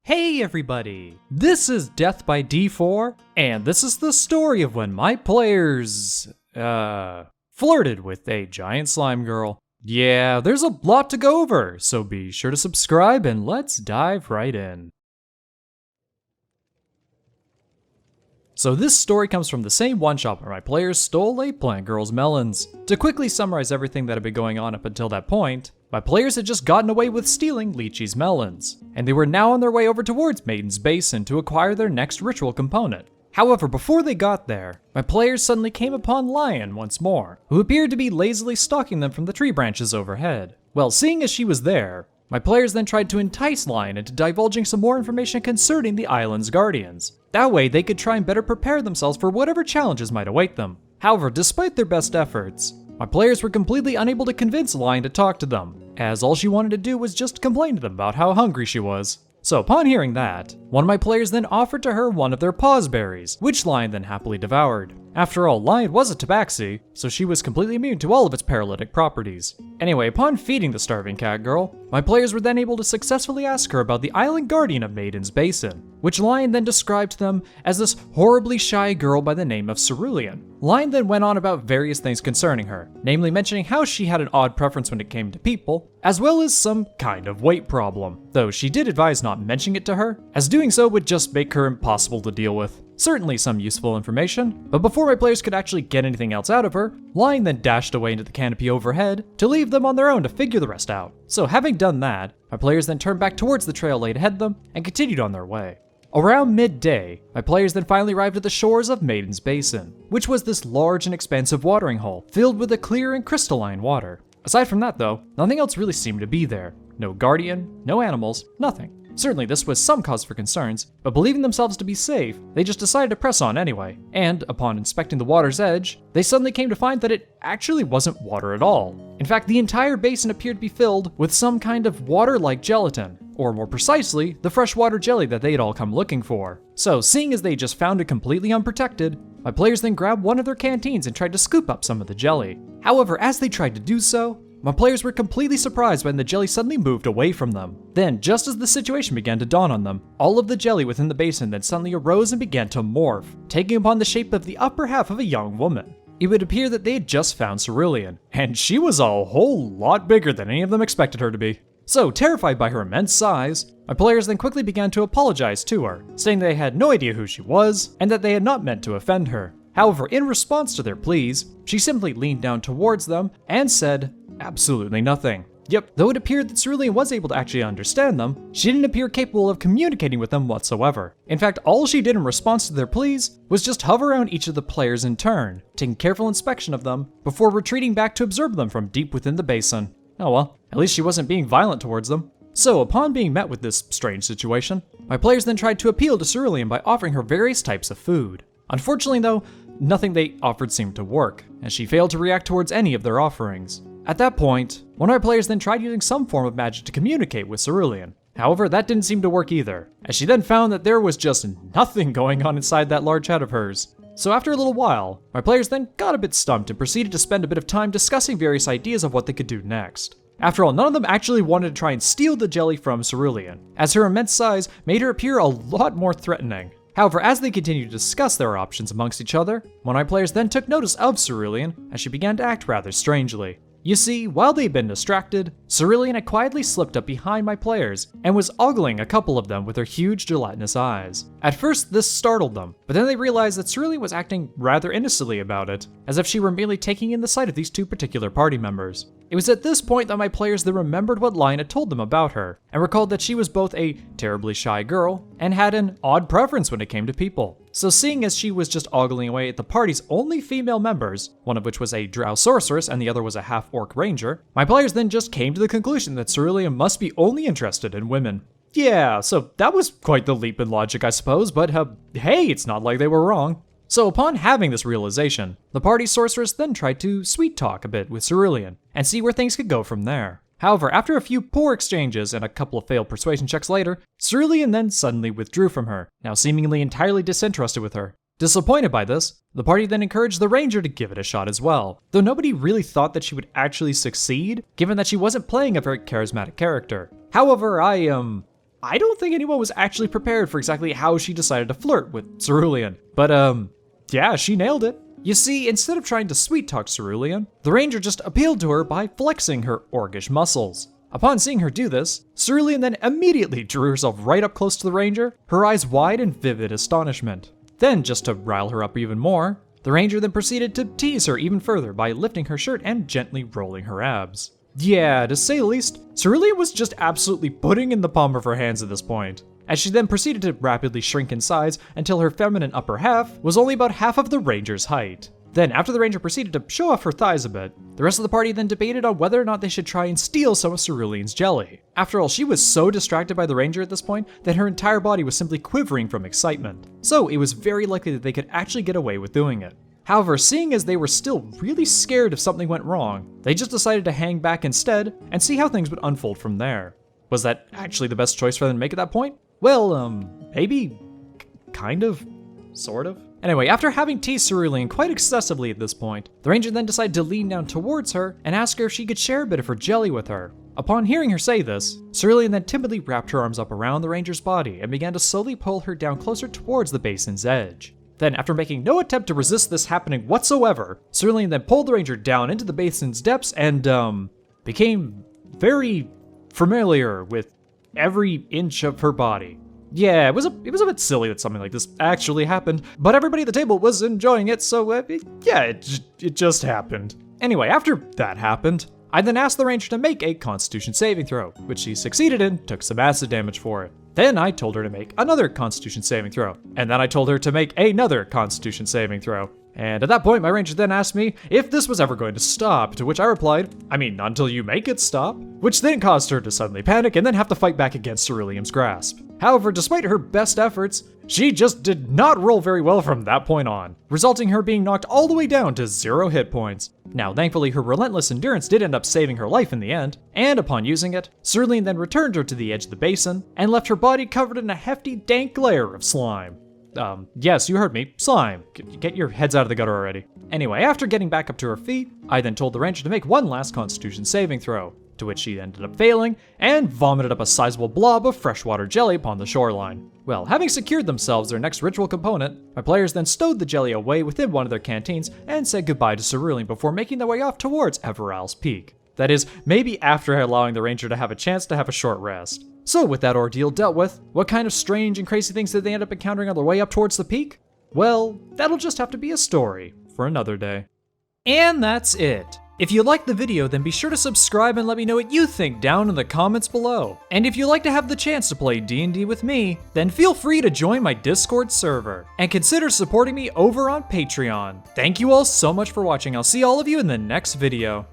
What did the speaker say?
Hey everybody! This is Death by D4, and this is the story of when my players, flirted with a giant slime girl. Yeah, there's a lot to go over, so be sure to subscribe and let's dive right in. So this story comes from the same one-shot where my players stole a plant girl's melons. To quickly summarize everything that had been going on up until that point, my players had just gotten away with stealing Lychee's melons, and they were now on their way over towards Maiden's Basin to acquire their next ritual component. However, before they got there, my players suddenly came upon Lion once more, who appeared to be lazily stalking them from the tree branches overhead. Well, seeing as she was there, my players then tried to entice Lion into divulging some more information concerning the island's guardians. That way, they could try and better prepare themselves for whatever challenges might await them. However, despite their best efforts, my players were completely unable to convince Lion to talk to them, as all she wanted to do was just complain to them about how hungry she was. So upon hearing that, one of my players then offered to her one of their pause berries, which Lion then happily devoured. After all, Lion was a tabaxi, so she was completely immune to all of its paralytic properties. Anyway, upon feeding the starving cat girl, my players were then able to successfully ask her about the island guardian of Maiden's Basin, which Lion then described to them as this horribly shy girl by the name of Cerulean. Lion then went on about various things concerning her, namely mentioning how she had an odd preference when it came to people, as well as some kind of weight problem, though she did advise not mentioning it to her, as doing so would just make her impossible to deal with. Certainly some useful information, but before my players could actually get anything else out of her, Lion then dashed away into the canopy overhead to leave them on their own to figure the rest out. So having done that, my players then turned back towards the trail laid ahead of them and continued on their way. Around midday, my players then finally arrived at the shores of Maiden's Basin, which was this large and expansive watering hole filled with a clear and crystalline water. Aside from that though, nothing else really seemed to be there. No guardian, no animals, nothing. Certainly this was some cause for concerns, but believing themselves to be safe, they just decided to press on anyway. And upon inspecting the water's edge, they suddenly came to find that it actually wasn't water at all. In fact, the entire basin appeared to be filled with some kind of water-like gelatin, or more precisely, the freshwater jelly that they had all come looking for. So, seeing as they just found it completely unprotected, my players then grabbed one of their canteens and tried to scoop up some of the jelly. However, as they tried to do so, my players were completely surprised when the jelly suddenly moved away from them. Then, just as the situation began to dawn on them, all of the jelly within the basin then suddenly arose and began to morph, taking upon the shape of the upper half of a young woman. It would appear that they had just found Cerulean, and she was a whole lot bigger than any of them expected her to be. So, terrified by her immense size, my players then quickly began to apologize to her, saying they had no idea who she was, and that they had not meant to offend her. However, in response to their pleas, she simply leaned down towards them and said absolutely nothing. Yep, though it appeared that Cerulean was able to actually understand them, she didn't appear capable of communicating with them whatsoever. In fact, all she did in response to their pleas was just hover around each of the players in turn, taking careful inspection of them, before retreating back to observe them from deep within the basin. Oh well, at least she wasn't being violent towards them. So, upon being met with this strange situation, my players then tried to appeal to Cerulean by offering her various types of food. Unfortunately though, nothing they offered seemed to work, as she failed to react towards any of their offerings. At that point, one of my players then tried using some form of magic to communicate with Cerulean. However, that didn't seem to work either, as she then found that there was just nothing going on inside that large head of hers. So after a little while, my players then got a bit stumped and proceeded to spend a bit of time discussing various ideas of what they could do next. After all, none of them actually wanted to try and steal the jelly from Cerulean, as her immense size made her appear a lot more threatening. However, as they continued to discuss their options amongst each other, one of my players then took notice of Cerulean as she began to act rather strangely. You see, while they'd been distracted, Cerulean had quietly slipped up behind my players and was ogling a couple of them with her huge gelatinous eyes. At first, this startled them, but then they realized that Cerulean was acting rather innocently about it, as if she were merely taking in the sight of these two particular party members. It was at this point that my players then remembered what Lion had told them about her, and recalled that she was both a terribly shy girl and had an odd preference when it came to people. So seeing as she was just ogling away at the party's only female members, one of which was a drow sorceress and the other was a half-orc ranger, my players then just came to the conclusion that Cerulean must be only interested in women. Yeah, so that was quite the leap in logic, I suppose, but hey, it's not like they were wrong. So upon having this realization, the party sorceress then tried to sweet talk a bit with Cerulean and see where things could go from there. However, after a few poor exchanges and a couple of failed persuasion checks later, Cerulean then suddenly withdrew from her, now seemingly entirely disinterested with her. Disappointed by this, the party then encouraged the ranger to give it a shot as well, though nobody really thought that she would actually succeed, given that she wasn't playing a very charismatic character. However, I don't think anyone was actually prepared for exactly how she decided to flirt with Cerulean. But yeah, she nailed it. You see, instead of trying to sweet-talk Cerulean, the ranger just appealed to her by flexing her orcish muscles. Upon seeing her do this, Cerulean then immediately drew herself right up close to the ranger, her eyes wide in vivid astonishment. Then, just to rile her up even more, the ranger then proceeded to tease her even further by lifting her shirt and gently rolling her abs. Yeah, to say the least, Cerulean was just absolutely putting in the palm of her hands at this point, as she then proceeded to rapidly shrink in size until her feminine upper half was only about half of the ranger's height. Then, after the ranger proceeded to show off her thighs a bit, the rest of the party then debated on whether or not they should try and steal some of Cerulean's jelly. After all, she was so distracted by the ranger at this point that her entire body was simply quivering from excitement, so it was very likely that they could actually get away with doing it. However, seeing as they were still really scared if something went wrong, they just decided to hang back instead and see how things would unfold from there. Was that actually the best choice for them to make at that point? Well, maybe, kind of, sort of. Anyway, after having teased Cerulean quite excessively at this point, the ranger then decided to lean down towards her and ask her if she could share a bit of her jelly with her. Upon hearing her say this, Cerulean then timidly wrapped her arms up around the ranger's body and began to slowly pull her down closer towards the basin's edge. Then, after making no attempt to resist this happening whatsoever, Cerulean then pulled the ranger down into the basin's depths and, became very familiar with every inch of her body. Yeah, it was a bit silly that something like this actually happened, but everybody at the table was enjoying it, so it just happened. Anyway, after that happened, I then asked the ranger to make a Constitution saving throw, which she succeeded in, took some acid damage for it. Then I told her to make another Constitution saving throw, and then I told her to make another Constitution saving throw. And at that point, my ranger then asked me if this was ever going to stop, to which I replied, I mean, not until you make it stop, which then caused her to suddenly panic and then have to fight back against Cerulean's grasp. However, despite her best efforts, she just did not roll very well from that point on, resulting her being knocked all the way down to 0 hit points. Now, thankfully, her relentless endurance did end up saving her life in the end, and upon using it, Cerulean then returned her to the edge of the basin and left her body covered in a hefty, dank layer of slime. Yes, you heard me, slime. Get your heads out of the gutter already. Anyway, after getting back up to her feet, I then told the ranger to make one last Constitution saving throw, to which she ended up failing, and vomited up a sizable blob of freshwater jelly upon the shoreline. Well, having secured themselves their next ritual component, my players then stowed the jelly away within one of their canteens and said goodbye to Cerulean before making their way off towards Everal's Peak. That is, maybe after allowing the ranger to have a chance to have a short rest. So with that ordeal dealt with, what kind of strange and crazy things did they end up encountering on their way up towards the peak? Well, that'll just have to be a story for another day. And that's it. If you liked the video, then be sure to subscribe and let me know what you think down in the comments below. And if you'd like to have the chance to play D&D with me, then feel free to join my Discord server, and consider supporting me over on Patreon. Thank you all so much for watching. I'll see all of you in the next video.